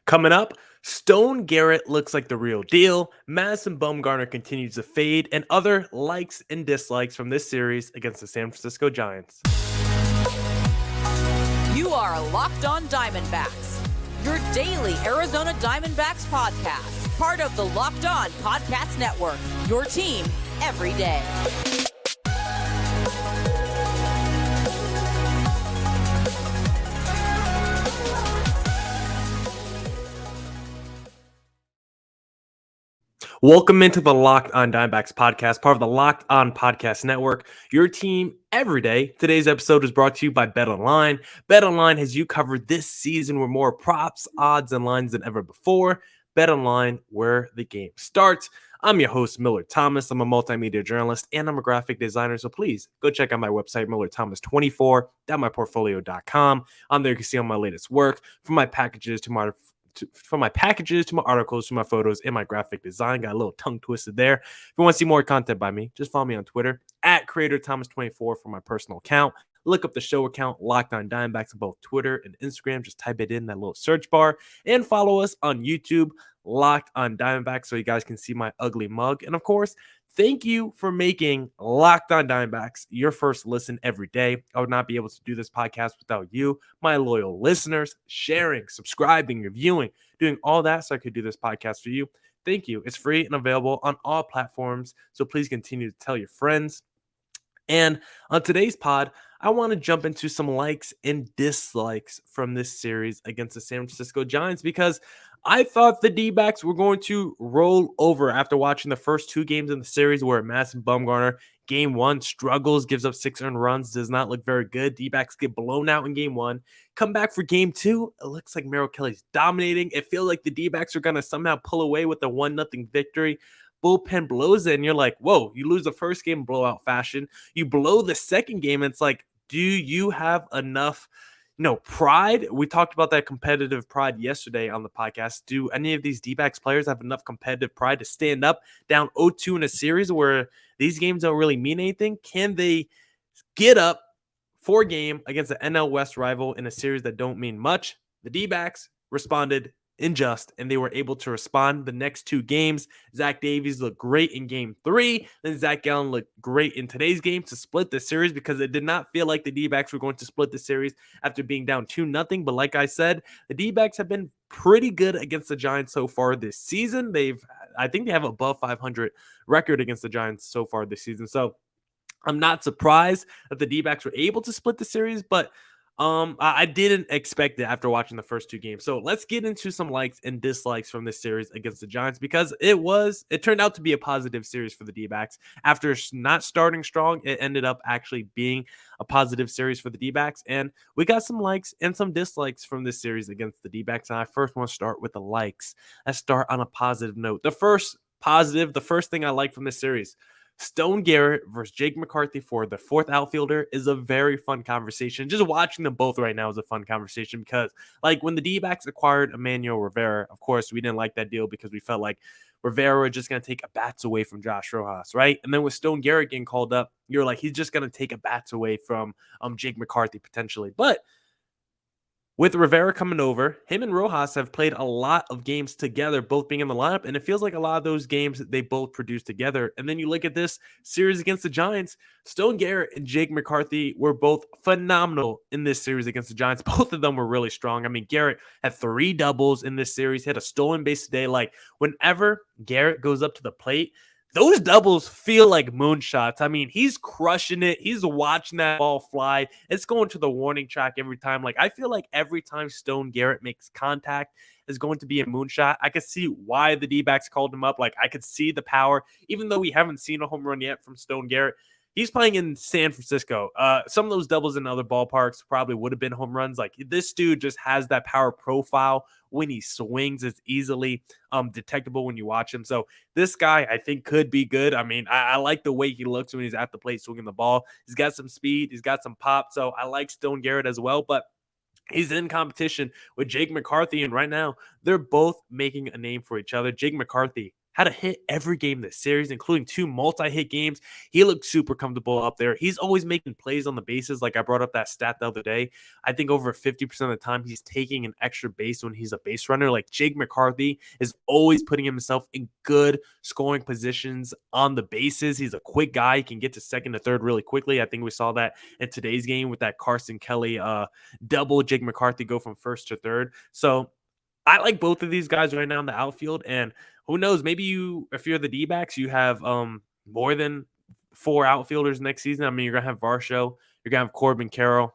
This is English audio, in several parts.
Coming up, Stone Garrett looks like the real deal. Madison Bumgarner continues to fade, and other likes and dislikes from this series against the San Francisco Giants. You are Locked On Diamondbacks, your daily Arizona Diamondbacks podcast, part of the Locked On Podcast Network, your team every day. Welcome into the Locked On Diamondbacks podcast, part of the Locked On Podcast Network, your team every day. Today's episode is brought to you by BetOnline. BetOnline has you covered this season with more props, odds, and lines than ever before. BetOnline, where the game starts. I'm your host, Millard Thomas. I'm a multimedia journalist and I'm a graphic designer, so please go check out my website, MillardThomas24.myportfolio.com. On there, you can see all my latest work, from my packages to my articles, to my photos, and my graphic design. Got a little tongue twisted there. If you want to see more content by me, just follow me on Twitter at CreatorThomas24 for my personal account. Look up the show account, Locked On Diamondbacks, on both Twitter and Instagram. Just type it in that little search bar and follow us on YouTube, Locked On Diamondbacks, so you guys can see my ugly mug. And of course, thank you for making Locked On Diamondbacks your first listen every day. I would not be able to do this podcast without you, my loyal listeners, sharing, subscribing, reviewing, doing all that so I could do this podcast for you. Thank you. It's free and available on all platforms, so please continue to tell your friends. And on today's pod, I want to jump into some likes and dislikes from this series against the San Francisco Giants, because I thought the D-backs were going to roll over after watching the first two games in the series, where Madison Bumgarner, game one, struggles, gives up 6 earned runs, does not look very good. D-backs get blown out in game one. Come back for game two, it looks like Merrill Kelly's dominating. It feels like the D-backs are going to somehow pull away with a 1-0 victory. Bullpen blows it, and you're like, whoa, you lose the first game in blowout fashion. You blow the second game, and it's like, do you have enough pride? We talked about that competitive pride yesterday on the podcast. Do any of these D-backs players have enough competitive pride to stand up down 0-2 in a series where these games don't really mean anything? Can they get up for a game against the NL West rival in a series that don't mean much? The D-backs responded unjust, and they were able to respond the next two games. Zach Davies looked great in game three. Then Zach Gallen looked great in today's game to split the series, because it did not feel like the D-backs were going to split the series after being down 2-0. But like I said, the D-backs have been pretty good against the Giants so far this season. I think they have above 500 record against the Giants so far this season. So I'm not surprised that the D-backs were able to split the series, but I didn't expect it after watching the first two games. So let's get into some likes and dislikes from this series against the Giants, because it turned out to be a positive series for the D-backs. After not starting strong, it ended up actually being a positive series for the D-backs. And we got some likes and some dislikes from this series against the D-backs. And I first want to start with the likes. Let's start on a positive note. The first thing I like from this series: Stone Garrett versus Jake McCarthy for the fourth outfielder is a very fun conversation. Just watching them both right now is a fun conversation, because like when the D-backs acquired Emmanuel Rivera, of course, we didn't like that deal because we felt like Rivera was just going to take a bats away from Josh Rojas, right? And then with Stone Garrett getting called up, you're like, he's just going to take a bats away from Jake McCarthy potentially. But with Rivera coming over, him and Rojas have played a lot of games together, both being in the lineup, and it feels like a lot of those games they both produced together. And then you look at this series against the Giants, Stone Garrett and Jake McCarthy were both phenomenal in this series against the Giants. Both of them were really strong. I mean, Garrett had 3 doubles in this series, hit a stolen base today. Like, whenever Garrett goes up to the plate, those doubles feel like moonshots. I mean, he's crushing it. He's watching that ball fly. It's going to the warning track every time. Like, I feel like every time Stone Garrett makes contact is going to be a moonshot. I could see why the D-backs called him up. Like, I could see the power, even though we haven't seen a home run yet from Stone Garrett. He's playing in San Francisco. Some of those doubles in other ballparks probably would have been home runs. Like, this dude just has that power profile. When he swings, it's easily detectable when you watch him. So this guy, I think, could be good. I mean, I like the way he looks when he's at the plate swinging the ball. He's got some speed. He's got some pop. So I like Stone Garrett as well. But he's in competition with Jake McCarthy, and right now they're both making a name for each other. Jake McCarthy had a hit every game this series, including 2 multi-hit games. He looked super comfortable up there. He's always making plays on the bases. Like I brought up that stat the other day. I think over 50% of the time he's taking an extra base when he's a base runner. Like Jake McCarthy is always putting himself in good scoring positions on the bases. He's a quick guy. He can get to second to third really quickly. I think we saw that in today's game with that Carson Kelly double. Jake McCarthy go from first to third. So I like both of these guys right now in the outfield. And who knows, maybe if you're the D-backs, you have more than 4 outfielders next season. I mean, you're going to have Varsho, you're going to have Corbin Carroll,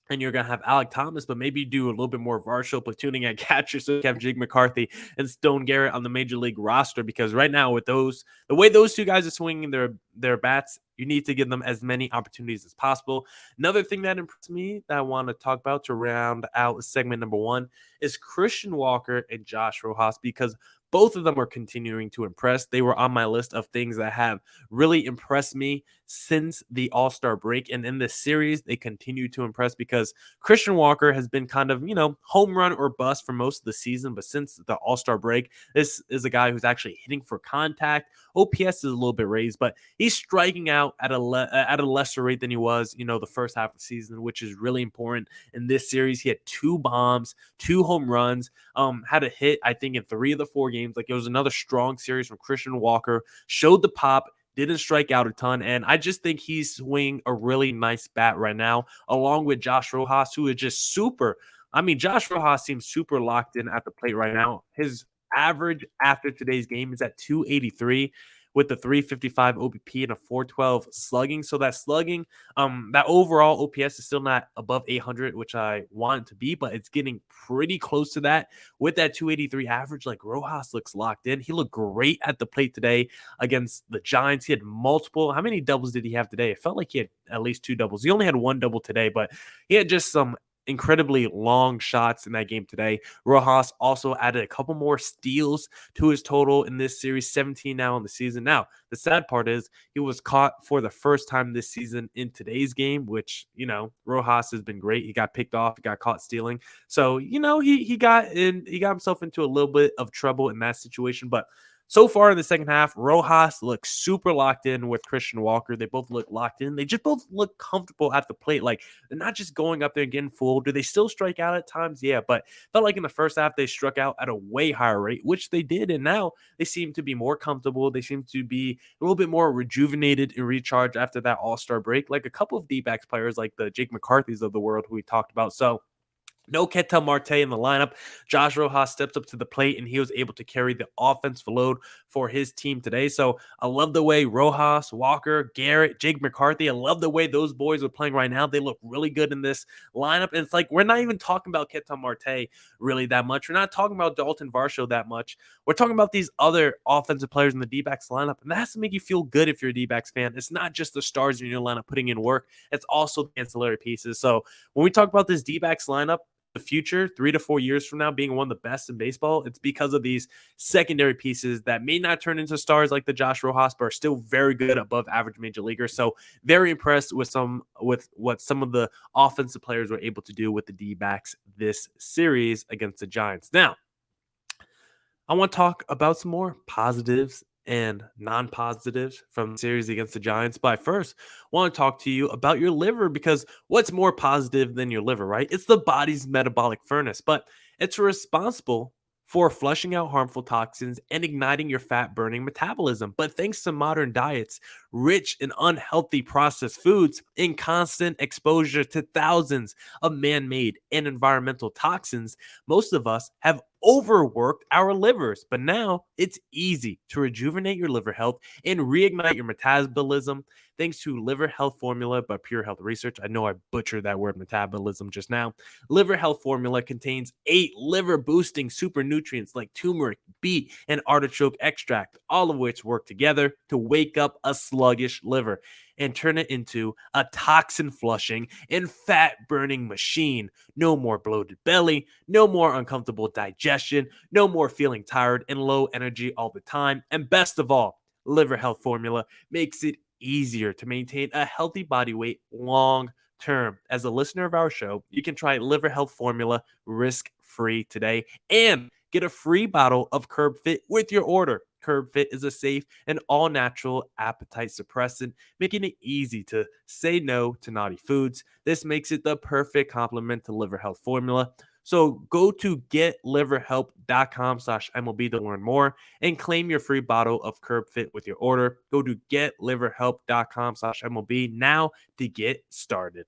and you're going to have Alec Thomas, but maybe do a little bit more Varsho platooning at catcher so you have Jake McCarthy and Stone Garrett on the major league roster, because right now with the way those 2 guys are swinging their bats, you need to give them as many opportunities as possible. Another thing that impressed me that I want to talk about to round out segment number 1 is Christian Walker and Josh Rojas, because both of them are continuing to impress. They were on my list of things that have really impressed me since the All-Star break. And in this series, they continue to impress because Christian Walker has been kind of, home run or bust for most of the season. But since the All-Star break, this is a guy who's actually hitting for contact. OPS is a little bit raised, but he's striking out at a lesser rate than he was, the first half of the season, which is really important in this series. He had 2 bombs, 2 home runs, had a hit, I think, in 3 of the 4 games. Like, it was another strong series from Christian Walker, showed the pop, didn't strike out a ton, and I just think he's swinging a really nice bat right now, along with Josh Rojas, who is just super. I mean, Josh Rojas seems super locked in at the plate right now. His average after today's game is at 283 with the 355 OBP and a 412 slugging. So that slugging, that overall OPS is still not above 800, which I want it to be, but it's getting pretty close to that. With that 283 average, like, Rojas looks locked in. He looked great at the plate today against the Giants. He had multiple. How many doubles did he have today? It felt like he had at least 2 doubles. He only had 1 double today, but he had just some incredibly long shots in that game today. Rojas also added a couple more steals to his total in this series, 17 now in the season. Now, the sad part is he was caught for the first time this season in today's game, which, Rojas has been great. He got picked off, he got caught stealing. So, he got himself into a little bit of trouble in that situation, but so far in the second half, Rojas looks super locked in with Christian Walker. They both look locked in. They just both look comfortable at the plate. Like, they're not just going up there and getting fooled. Do they still strike out at times? Yeah, but felt like in the first half they struck out at a way higher rate, which they did. And now they seem to be more comfortable. They seem to be a little bit more rejuvenated and recharged after that All-Star break, like a couple of D-backs players like the Jake McCarthys of the world who we talked about. So, no Ketel Marte in the lineup. Josh Rojas steps up to the plate, and he was able to carry the offensive load for his team today. So I love the way Rojas, Walker, Garrett, Jake McCarthy, I love the way those boys are playing right now. They look really good in this lineup. And it's like, we're not even talking about Ketel Marte really that much. We're not talking about Dalton Varsho that much. We're talking about these other offensive players in the D-backs lineup. And that has to make you feel good if you're a D-backs fan. It's not just the stars in your lineup putting in work. It's also the ancillary pieces. So when we talk about this D-backs lineup, the future, 3 to 4 years from now, being one of the best in baseball, it's because of these secondary pieces that may not turn into stars like the Josh Rojas, but are still very good above average major leaguers. So very impressed with what some of the offensive players were able to do with the D-backs this series against the Giants. Now, I want to talk about some more positives and non-positives from the series against the Giants. But I first want to talk to you about your liver, because what's more positive than your liver, right? It's the body's metabolic furnace, but it's responsible for flushing out harmful toxins and igniting your fat-burning metabolism. But thanks to modern diets, rich in unhealthy processed foods, and constant exposure to thousands of man-made and environmental toxins, most of us have overworked our livers. But now it's easy to rejuvenate your liver health and reignite your metabolism thanks to Liver Health Formula by Pure Health Research. I know I butchered that word metabolism just now. Liver Health Formula contains 8 liver-boosting super nutrients like turmeric, beet, and artichoke extract, all of which work together to wake up a sluggish liver and turn it into a toxin-flushing and fat-burning machine. No more bloated belly, no more uncomfortable digestion, no more feeling tired and low energy all the time. And best of all, Liver Health Formula makes it easier to maintain a healthy body weight long term. As a listener of our show, you can try Liver Health Formula risk-free today and get a free bottle of Curb Fit with your order. Curb Fit is a safe and all-natural appetite suppressant, making it easy to say no to naughty foods. This makes it the perfect complement to liver health formula. So go to getliverhelp.com/MLB to learn more and claim your free bottle of Curb Fit with your order. Go to getliverhelp.com/MLB now to get started.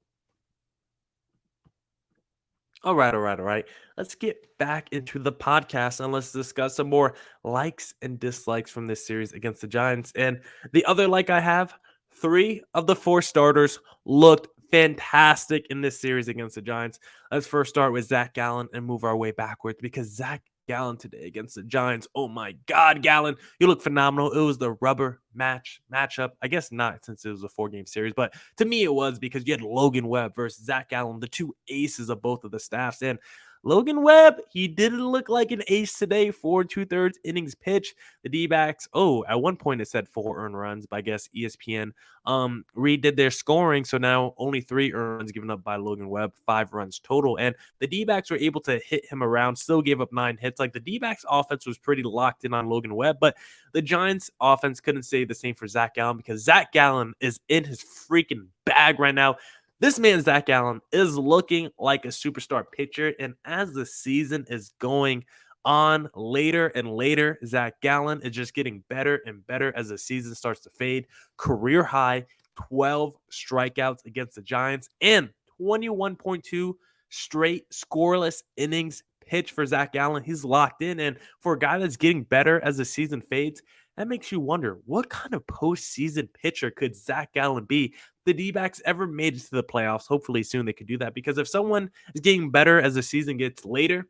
All right. Let's get back into the podcast and let's discuss some more likes and dislikes from this series against the Giants. And the other like I have, 3 of the 4 starters looked fantastic in this series against the Giants. Let's first start with Zach Gallen and move our way backwards because Zach Gallen today against the Giants. Oh my God, Gallen, you look phenomenal. It was the rubber matchup. I guess not since it was a 4-game series, but to me it was because you had Logan Webb versus Zach Gallen, the 2 aces of both of the staffs. And Logan Webb, he didn't look like an ace today. 4 2/3 innings pitch. The D-backs, at one point it said 4 earned runs, but I guess ESPN redid their scoring. So now only 3 earned runs given up by Logan Webb, 5 runs total. And the D-backs were able to hit him around, still gave up 9 hits. Like the D-backs offense was pretty locked in on Logan Webb, but the Giants offense couldn't say the same for Zach Gallen because Zach Gallen is in his freaking bag right now. This man, Zach Gallen, is looking like a superstar pitcher. And as the season is going on later and later, Zach Gallen is just getting better and better as the season starts to fade. Career high 12 strikeouts against the Giants and 21.2 straight scoreless innings pitch for Zach Gallen. He's locked in. And for a guy that's getting better as the season fades, that makes you wonder, what kind of postseason pitcher could Zach Gallen be? The D-backs ever made it to the playoffs. Hopefully soon they could do that because if someone is getting better as the season gets later,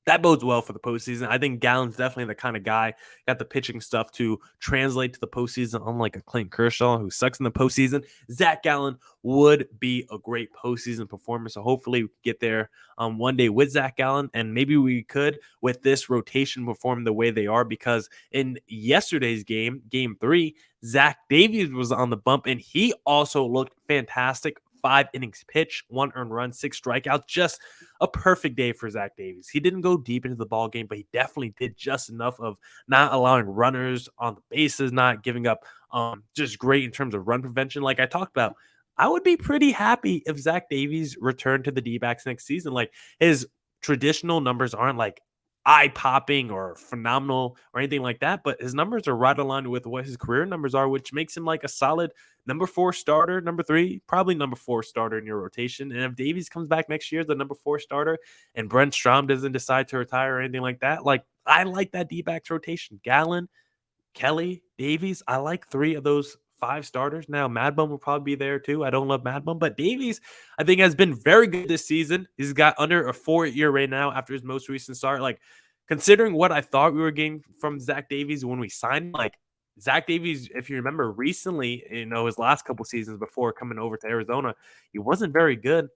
that bodes well for the postseason. I think Gallen's definitely the kind of guy got the pitching stuff to translate to the postseason, unlike a Clayton Kershaw who sucks in the postseason. Zach Gallen would be a great postseason performer. So hopefully we could get there one day with Zach Gallen, and maybe we could with this rotation perform the way they are because in yesterday's game 3, Zach Davies was on the bump and he also looked fantastic. 5 innings pitch, 1 earned run, 6 strikeouts. Just a perfect day for Zach Davies. He didn't go deep into the ball game, but he definitely did just enough of not allowing runners on the bases, not giving up. Just great in terms of run prevention. Like I talked about, I would be pretty happy if Zach Davies returned to the D-backs next season. Like his traditional numbers aren't like eye-popping or phenomenal or anything like that, but his numbers are right aligned with what his career numbers are, which makes him like a solid number 4 starter, number 3, probably number 4 starter in your rotation. And if Davies comes back next year as the number 4 starter and Brent Strom doesn't decide to retire or anything like that, like I like that D-backs rotation. Gallen, Kelly, Davies, I like 3 of those 5 starters. Now, Mad Bum will probably be there too. I don't love Mad Bum, but Davies, I think, has been very good this season. He's got under a 4 ERA now after his most recent start. Like, considering what I thought we were getting from Zach Davies when we signed, like, Zach Davies, if you remember recently, his last couple seasons before coming over to Arizona, he wasn't very good.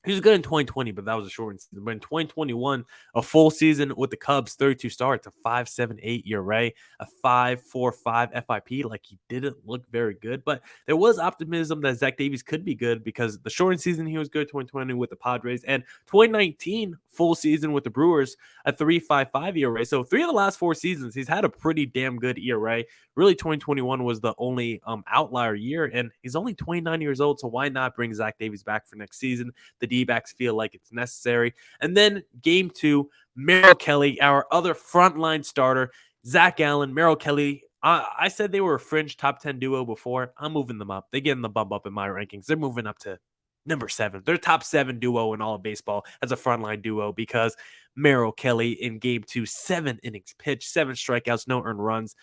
He was good in 2020, but that was a shortened season. But in 2021, a full season with the Cubs, 32 starts, a 5.78 ERA, a 5.45 FIP. Like he didn't look very good, but there was optimism that Zach Davies could be good because the shortened season he was good, 2020 with the Padres, and 2019 full season with the Brewers, a 3.55 ERA. So 3 of the last 4 seasons, he's had a pretty damn good ERA. Really, 2021 was the only outlier year, and he's only 29 years old. So why not bring Zach Davies back for next season? The D-backs feel like it's necessary. And then game 2, Merrill Kelly, our other frontline starter, Zach Gallen, Merrill Kelly. I said they were a fringe top 10 duo before. I'm moving them up. They're getting the bump up in my rankings. They're moving up to number 7. They're top 7 duo in all of baseball as a frontline duo because Merrill Kelly in game 2, 7 innings pitched, 7 strikeouts, no earned runs.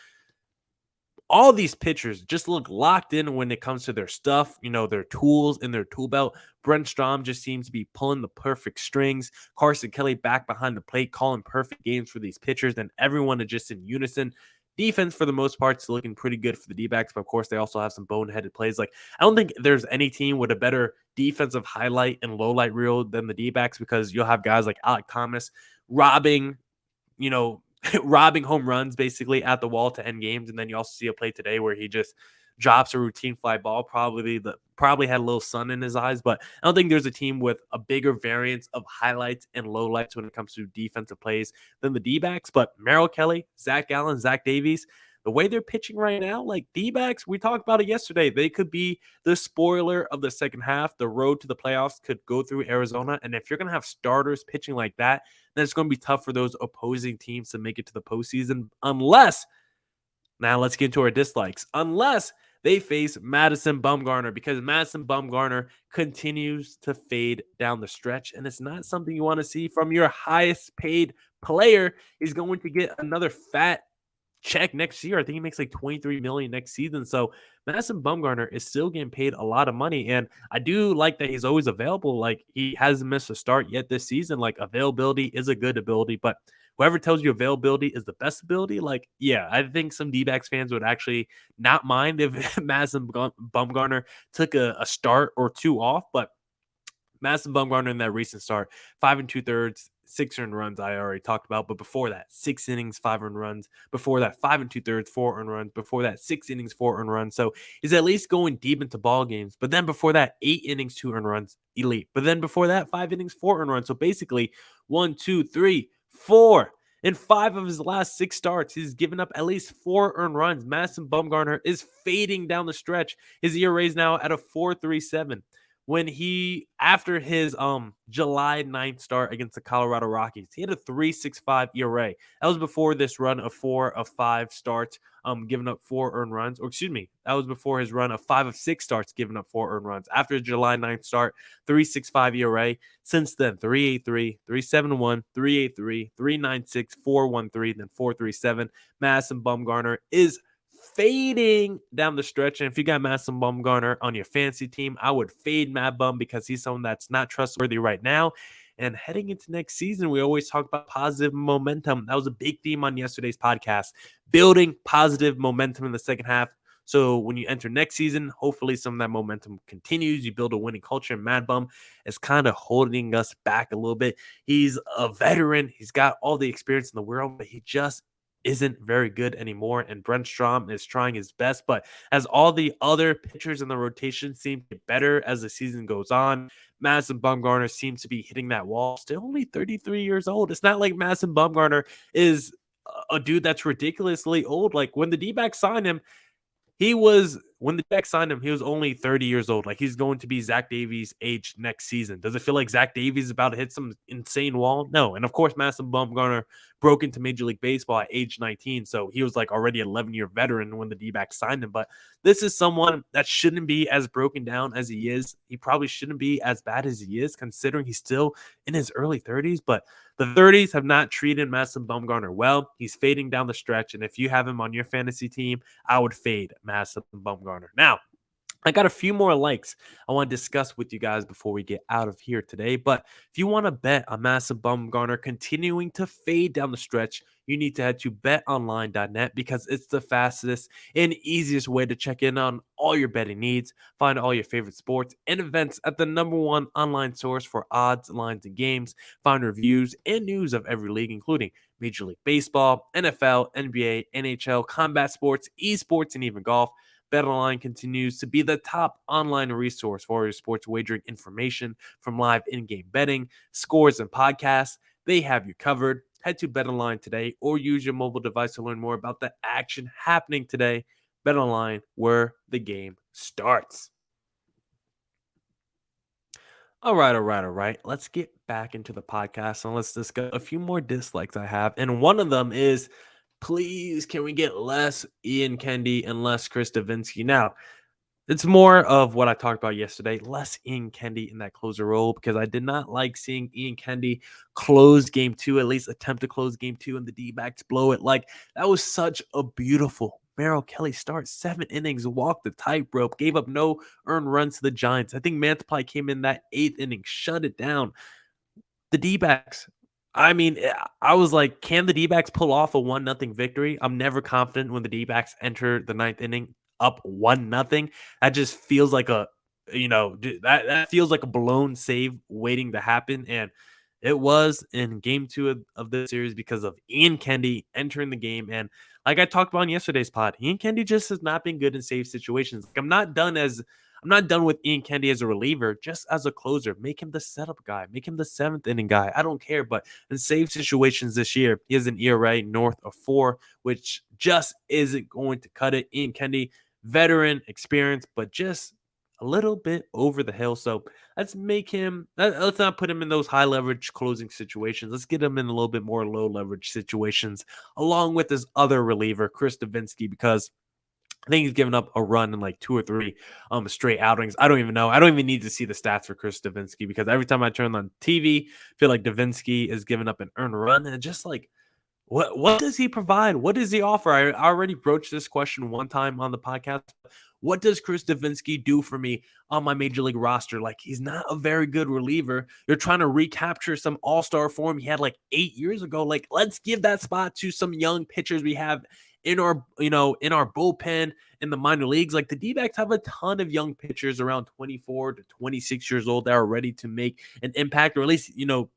All these pitchers just look locked in when it comes to their stuff, their tools in their tool belt. Brent Strom just seems to be pulling the perfect strings. Carson Kelly back behind the plate, calling perfect games for these pitchers, and everyone is just in unison. Defense, for the most part, is looking pretty good for the D-backs, but of course, they also have some boneheaded plays. Like, I don't think there's any team with a better defensive highlight and low light reel than the D-backs because you'll have guys like Alec Thomas robbing home runs basically at the wall to end games. And then you also see a play today where he just drops a routine fly ball, probably the probably had a little sun in his eyes, but I don't think there's a team with a bigger variance of highlights and lowlights when it comes to defensive plays than the D-backs. But Merrill Kelly, Zach Gallen, Zach Davies, the way they're pitching right now, like D-backs, we talked about it yesterday. They could be the spoiler of the second half. The road to the playoffs could go through Arizona. And if you're going to have starters pitching like that, then it's going to be tough for those opposing teams to make it to the postseason unless, now let's get into our dislikes, unless they face Madison Bumgarner, because Madison Bumgarner continues to fade down the stretch, and it's not something you want to see from your highest paid player. He's going to get another fat check next year. I think he makes like $23 million next season. So Madison Bumgarner is still getting paid a lot of money. And I do like that he's always available. Like, he hasn't missed a start yet this season. Like, availability is a good ability, but whoever tells you availability is the best ability, like, yeah, I think some D-backs fans would actually not mind if Madison Bumgarner took a start or two off. But Madison Bumgarner in that recent start, 5 2/3, 6 earned runs, I already talked about. But before that, 6 innings, 5 earned runs. Before that, 5 2/3, 4 earned runs. Before that, 6 innings, 4 earned runs. So he's at least going deep into ball games. But then before that, 8 innings, 2 earned runs, elite. But then before that, 5 innings, 4 earned runs. So basically, 1, 2, 3, 4. In 5 of his last 6 starts, he's given up at least 4 earned runs. Madison Bumgarner is fading down the stretch. His ERA is now at a 4.37. When he, after his July 9th start against the Colorado Rockies, he had a 3.65 ERA. That was before this run of 4 of 5 starts, giving up 4 earned runs. Or excuse me, that was before his run of 5 of 6 starts, giving up 4 earned runs. After his July 9th start, 3.65 ERA. Since then, 3.83, 3.71, 3.83, 3.96, 4.13, then 4.37. Madison Bumgarner is fading down the stretch. And if you got Madison Bumgarner on your fantasy team, I would fade Mad Bum because he's someone that's not trustworthy right now. And heading into next season, we always talk about positive momentum. That was a big theme on yesterday's podcast, building positive momentum in the second half. So when you enter next season, hopefully some of that momentum continues. You build a winning culture. And Mad Bum is kind of holding us back a little bit. He's a veteran. He's got all the experience in the world, but he just isn't very good anymore. And Brent Strom is trying his best, but as all the other pitchers in the rotation seem to get better as the season goes on, Madison Bumgarner seems to be hitting that wall. Still only 33 years old. It's not like Madison Bumgarner is a dude that's ridiculously old. Like, when the D-backs signed him, he was only 30 years old. Like, he's going to be Zach Davies' age next season. Does it feel like Zach Davies is about to hit some insane wall? No. And of course, Madison Bumgarner broke into Major League Baseball at age 19. So he was like already an 11-year veteran when the D-backs signed him. But this is someone that shouldn't be as broken down as he is. He probably shouldn't be as bad as he is, considering he's still in his early 30s. But the 30s have not treated Madison Bumgarner well. He's fading down the stretch. And if you have him on your fantasy team, I would fade Madison Bumgarner. Now, I got a few more likes I want to discuss with you guys before we get out of here today. But if you want to bet on Madison Bumgarner continuing to fade down the stretch, you need to head to betonline.net because it's the fastest and easiest way to check in on all your betting needs. Find all your favorite sports and events at the #1 online source for odds, lines, and games. Find reviews and news of every league, including Major League Baseball, NFL, NBA, NHL, combat sports, esports, and even golf. BetOnline continues to be the top online resource for your sports wagering information, from live in-game betting, scores, and podcasts. They have you covered. Head to BetOnline today or use your mobile device to learn more about the action happening today. BetOnline, where the game starts. All right. Let's get back into the podcast and let's discuss a few more dislikes I have. And one of them is, please, can we get less Ian Kendi and less Chris Davinsky? Now, it's more of what I talked about yesterday, less Ian Kendi in that closer role, because I did not like seeing Ian Kendi close game 2, at least attempt to close game 2, and the D-backs blow it. Like, that was such a beautiful Merrill Kelly start. 7 innings, walked the tightrope, gave up no earned runs to the Giants. I think Mantiply came in that 8th inning, shut it down. The D-backs, I mean, I was like, can the D-backs pull off a 1-0 victory? I'm never confident when the D-backs enter the 9th inning up 1-0. That just feels like that feels like a blown save waiting to happen. And it was in game 2 of this series because of Ian Kendi entering the game. And like I talked about in yesterday's pod, Ian Kendi just has not been good in save situations. Like, I'm not done as I'm not done with Ian Kennedy as a reliever, just as a closer. Make him the setup guy. Make him the seventh inning guy. I don't care. But in save situations this year, he has an ERA north of 4, which just isn't going to cut it. Ian Kennedy, veteran, experience, but just a little bit over the hill. So let's let's not put him in those high leverage closing situations. Let's get him in a little bit more low leverage situations, along with his other reliever, Chris Davinsky, because I think he's given up a run in like 2 or 3 straight outings. I don't even know. I don't even need to see the stats for Chris Davinsky, because every time I turn on TV, I feel like Davinsky is giving up an earned run. And just like, what does he provide? What does he offer? I already broached this question one time on the podcast. What does Chris Davinsky do for me on my major league roster? Like, he's not a very good reliever. You're trying to recapture some all-star form he had like 8 years ago. Like, let's give that spot to some young pitchers we have in our, in our bullpen in the minor leagues. Like, the D-backs have a ton of young pitchers around 24 to 26 years old that are ready to make an impact, or at least,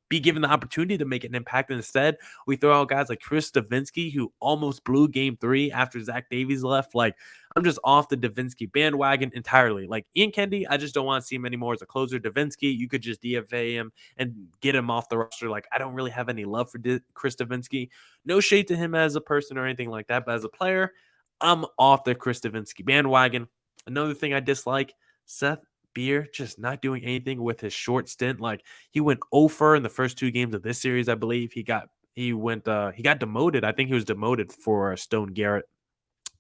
be given the opportunity to make an impact. And instead, we throw out guys like Chris Davinsky, who almost blew game 3 after Zach Davies left. Like, I'm just off the Davinsky bandwagon entirely. Like, Ian Kennedy, I just don't want to see him anymore as a closer. Davinsky, you could just DFA him and get him off the roster. Like, I don't really have any love for Chris Davinsky. No shade to him as a person or anything like that, but as a player, I'm off the Chris Davinsky bandwagon. Another thing I dislike, Seth Beer just not doing anything with his short stint. Like, he went 0 in the first 2 games of this series. I believe he got demoted. I think he was demoted for Stone Garrett.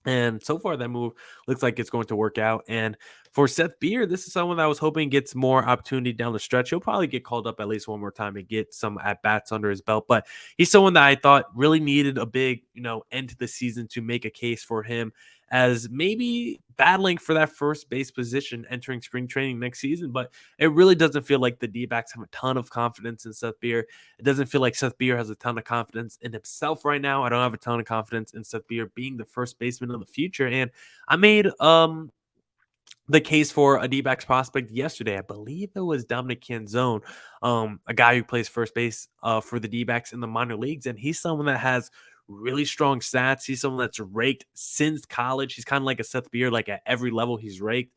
And so far, that move looks like it's going to work out. And for Seth Beer, this is someone that I was hoping gets more opportunity down the stretch. He'll probably get called up at least one more time and get some at-bats under his belt. But he's someone that I thought really needed a big, end to the season to make a case for him as maybe battling for that first base position entering spring training next season. But it really doesn't feel like the D-backs have a ton of confidence in Seth Beer. It doesn't feel like Seth Beer has a ton of confidence in himself right now. I don't have a ton of confidence in Seth Beer being the first baseman of the future. And I made the case for a D-backs prospect yesterday. I believe it was Dominic Canzone, a guy who plays first base for the D-backs in the minor leagues. And he's someone that has really strong stats. He's someone that's raked since college. He's kind of like a Seth Beer, like at every level he's raked.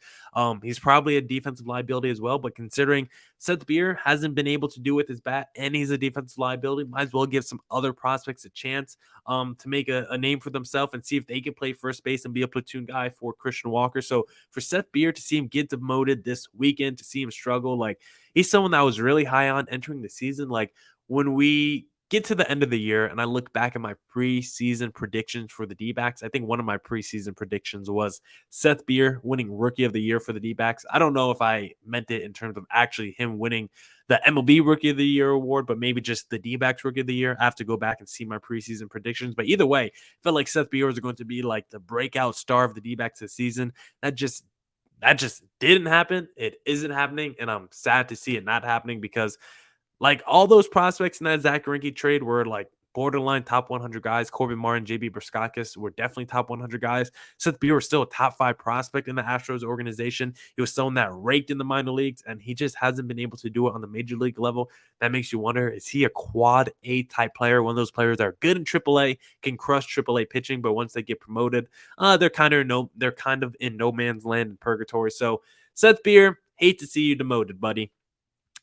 He's probably a defensive liability as well, but considering Seth Beer hasn't been able to do with his bat and he's a defensive liability, might as well give some other prospects a chance to make a name for themselves and see if they can play first base and be a platoon guy for Christian Walker. So for Seth Beer to see him get demoted this weekend, to see him struggle, like, he's someone that I was really high on entering the season. Like, when we get to the end of the year and I look back at my preseason predictions for the D-backs, I think one of my preseason predictions was Seth Beer winning Rookie of the Year for the D-backs. I don't know if I meant it in terms of actually him winning the MLB Rookie of the Year award, but maybe just the D-backs Rookie of the Year. I have to go back and see my preseason predictions. But either way, I felt like Seth Beer was going to be like the breakout star of the D-backs this season. That just didn't happen. It isn't happening, and I'm sad to see it not happening, because like, all those prospects in that Zach Greinke trade were like borderline top 100 guys. Corbin Martin, JB Berskakis were definitely top 100 guys. Seth Beer was still a top 5 prospect in the Astros organization. He was someone that raked in the minor leagues, and he just hasn't been able to do it on the major league level. That makes you wonder, is he a quad A type player? One of those players that are good in AAA, can crush AAA pitching, but once they get promoted, they're kind of in no man's land in purgatory. So Seth Beer, hate to see you demoted, buddy.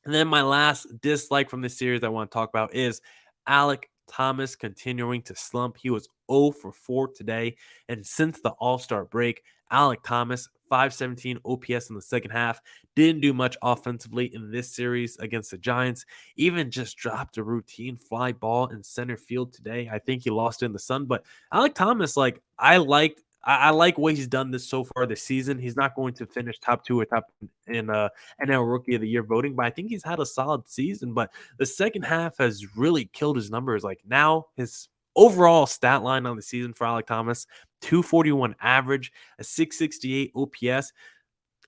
And then my last dislike from this series I want to talk about is Alec Thomas continuing to slump. He was 0 for 4 today. And since the All-Star break, Alec Thomas, 517 OPS in the second half, didn't do much offensively in this series against the Giants. Even just dropped a routine fly ball in center field today. I think he lost it in the sun. But Alec Thomas, like, I like what he's done so far this season. He's not going to finish top 2 or top in NL Rookie of the Year voting, but I think he's had a solid season. But the second half has really killed his numbers. Like, now his overall stat line on the season for Alec Thomas, 241 average, a 668 OPS,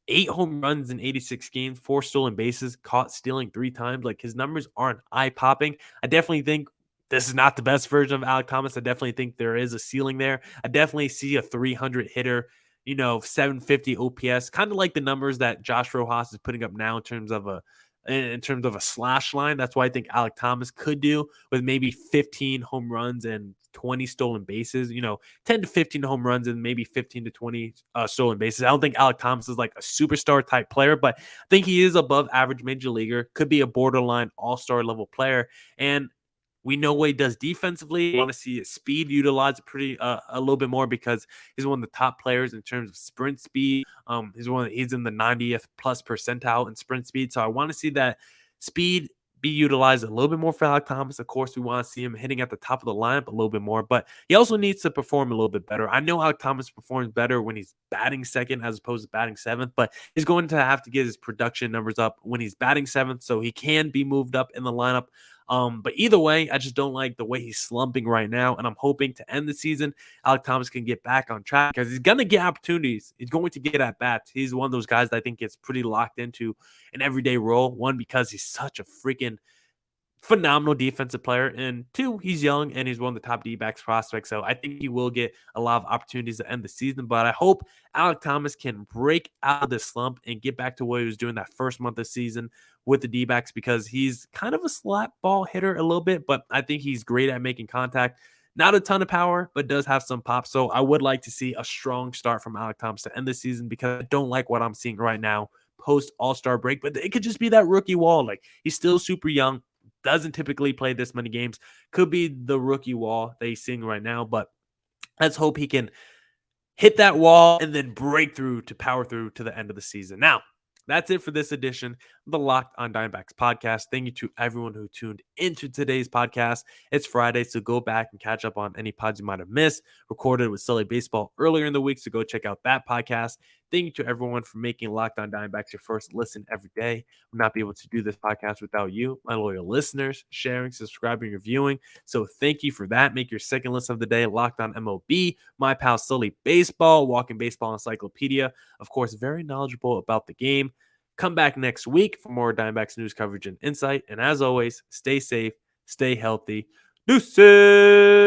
8 home runs in 86 games, 4 stolen bases, caught stealing 3 times. Like, his numbers aren't eye-popping. I definitely think this is not the best version of Alec Thomas. I definitely think there is a ceiling there. I definitely see a 300 hitter, 750 OPS, kind of like the numbers that Josh Rojas is putting up now in terms of a in terms of a slash line. That's why I think Alec Thomas could do with maybe 15 home runs and 20 stolen bases, 10 to 15 home runs and maybe 15 to 20 stolen bases. I don't think Alec Thomas is like a superstar type player, but I think he is above average major leaguer, could be a borderline all-star level player. And we know what he does defensively. I want to see his speed utilized a little bit more because he's one of the top players in terms of sprint speed. He's in the 90th plus percentile in sprint speed. So I want to see that speed be utilized a little bit more for Alec Thomas. Of course, we want to see him hitting at the top of the lineup a little bit more, but he also needs to perform a little bit better. I know Alec Thomas performs better when he's batting second as opposed to batting seventh, but he's going to have to get his production numbers up when he's batting seventh so he can be moved up in the lineup. But either way, I just don't like the way he's slumping right now. And I'm hoping to end the season, Alec Thomas can get back on track because he's going to get opportunities. He's going to get at bats. He's one of those guys that I think gets pretty locked into an everyday role. One, because he's such a freaking phenomenal defensive player, and two, he's young and he's one of the top D-backs prospects. So I think he will get a lot of opportunities to end the season. But I hope Alec Thomas can break out of this slump and get back to what he was doing that first month of the season with the D-backs, because he's kind of a slap ball hitter a little bit, but I think he's great at making contact. Not a ton of power, but does have some pop. So I would like to see a strong start from Alec Thomas to end the season, because I don't like what I'm seeing right now post All-Star break. But it could just be that rookie wall. Like, he's still super young, doesn't typically play this many games. Could be the rookie wall that he's seeing right now, but let's hope he can hit that wall and then break through to power through to the end of the season. Now, that's it for this edition of the Locked on Diamondbacks podcast. Thank you to everyone who tuned into today's podcast. It's Friday, so go back and catch up on any pods you might have missed. Recorded with Sully Baseball earlier in the week, so go check out that podcast. Thank you to everyone for making Locked on Diamondbacks your first listen every day. Would not be able to do this podcast without you, my loyal listeners, sharing, subscribing, reviewing. So thank you for that. Make your second listen of the day Locked on MLB. My pal Sully Baseball, Walking Baseball Encyclopedia. Of course, very knowledgeable about the game. Come back next week for more Diamondbacks news coverage and insight. And as always, stay safe, stay healthy. Deuces!